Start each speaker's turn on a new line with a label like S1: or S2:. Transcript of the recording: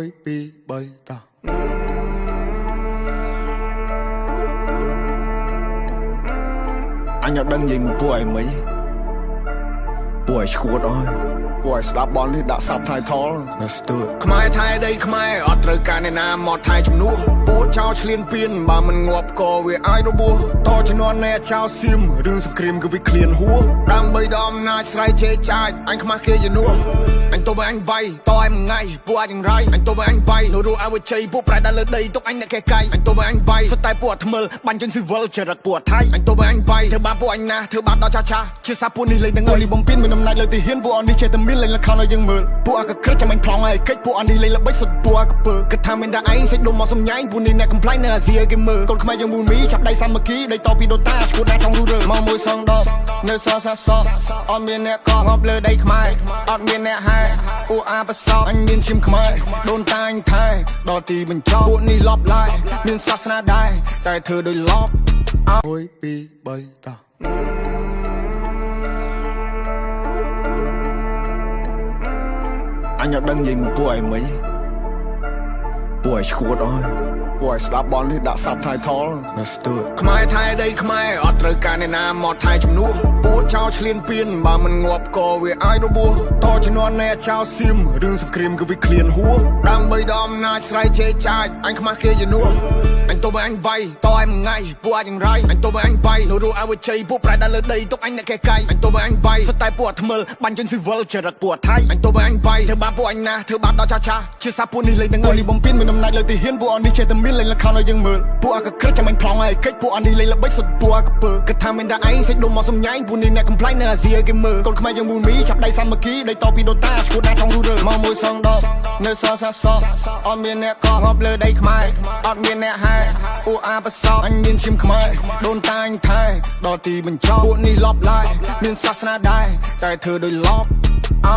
S1: 1 2 3តាអញអត់ដឹងនិយាយមួយពួកឯងមិនពួកឯងឈួតអើយពួកឯងស្ដាប់បននេះដាក់ subtitle នៅស្ទើរខ្មែរថៃដីខ្មែរអត់ត្រូវការអ្នកណាមកថៃជំនួសពួកចោលឆ្លៀនពៀនបើមិនងាប់ក៏វាអាចរបួសតជំនាន់អ្នកចោលសៀមរឿងសង្គ្រាមគឺវាឃ្លានហួរដើម្បីដល់អំណាចស្រ័យជេរចាចអញខ្មាស់គេជំនួសអញទៅឲ្យអញវាយតឲ្យមួយថ្ងៃពួកអាចយ៉ាងไรអញទៅឲ្យអញវាយនោះឲ្យវិជ័យពួកប្រែដល់លើដីទុកអញអ្នកកែកាយអញទៅឲ្យអញវាយសុទ្ធតែពួកថ្មិលបាញ់ចេញស៊ីវិលចរិតពួកថៃអញទៅឲ្យអញវាយធ្វើបាបពួកអញណាធ្វើបាបដល់ចាជាសាពួកនេះលេងទាំងនេះបំពេញមានអំណាចលើទីហ៊ានពួកអននេះចេះតែមានលេងលខោឲ្យយើងមើលពួកអកក្រឹកចាំអញប្លង់ឲ្យកិច្ចពួកអននេះលេងល្បិចសុទ្ធពួកអកពើគិតថាមានតែឯងសេចដុំមកសំញ៉ៃពួកនេះអ្នកកំ plai នៅអាស៊ីគេមើលកូនខ្មែរយើងមូលមីចាប់ដៃសាមគ្គីដៃតពីដូតាឈួតដាក់trongរូរើមកមួយសងដបនៅសសសអត់មានអ្នកកងប់លើដីខ្មែរអត់មានអ្នកហែពួកអាបសោអញមានឈាមខ្មែរដូនតាអញថែដល់ទីបញ្ចប់ពួកនេះលប់ឡាយមានសាសនាដែរតែធ្វើដោយលប់1 2 3តាអញអត់ដឹងនិយាយមួយពួកឯងមិនពួកឯងឈួតអើយពួកឯងស្ដាប់បននេះដាក់ subtitle នៅស្ទើរខ្មែរថៃដីខ្មែរអត់ត្រូវការអ្នកណាមកថៃជំនួសពួកចោលឆ្លៀនពៀនបើមិនងាប់ក៏វាអាចរបួសតជំនាន់អ្នកចោលសៀមរឿងសង្គ្រាមគឺវាឃ្លានហួរដើម្បីដល់អំណាចស្រ័យជេរចាចអញខ្មាស់គេជំនួសអញទៅឲ្យអញវាយតឲ្យមួយថ្ងៃពួកអាចយ៉ាងไรអញទៅឲ្យអញវាយនោះឲ្យវិជ័យពួកប្រែដល់លើដីទុកអញអ្នកកែកាយអញទៅឲ្យអញវាយសុទ្ធតែពួកថ្មិលបាញ់ចេញស៊ីវិលចរិតពួកថៃអញទៅឲ្យអញវាយធ្វើបាបពួកអញណាធ្វើបាបដល់ចាជាសាពួកនេះលេងទាំងនេះបំពេញមានអំណាចលើទីហ៊ានពួកអននេះចេះតែមានលេងលខោឲ្យយើងមើលពួកអកក្រឹកចាំអញប្លង់ឲ្យកិច្ចពួកអននេះលេងល្បិចសុទ្ធពួកអកពើគិតថាមានតែឯងសេចដុំមកសំញ៉ៃពួកនេះអ្នកកំ plai នៅអាស៊ីគេមើលកូនខ្មែរយើងមូលមីចាប់ដៃសាមគ្គីដៃតពីដូតាឈួតដាក់trongរូរើមកមួយសងដបនៅសសសអត់មានអ្នកកងប់លើដីខ្មែរអត់មានអ្នកហែពួកអាបសោអញមានឈាមខ្មែរដូនតាអញថែដល់ទីបញ្ចប់ពួកនេះលប់ឡាយមានសាសនាដែរតែធ្វើដោយលប់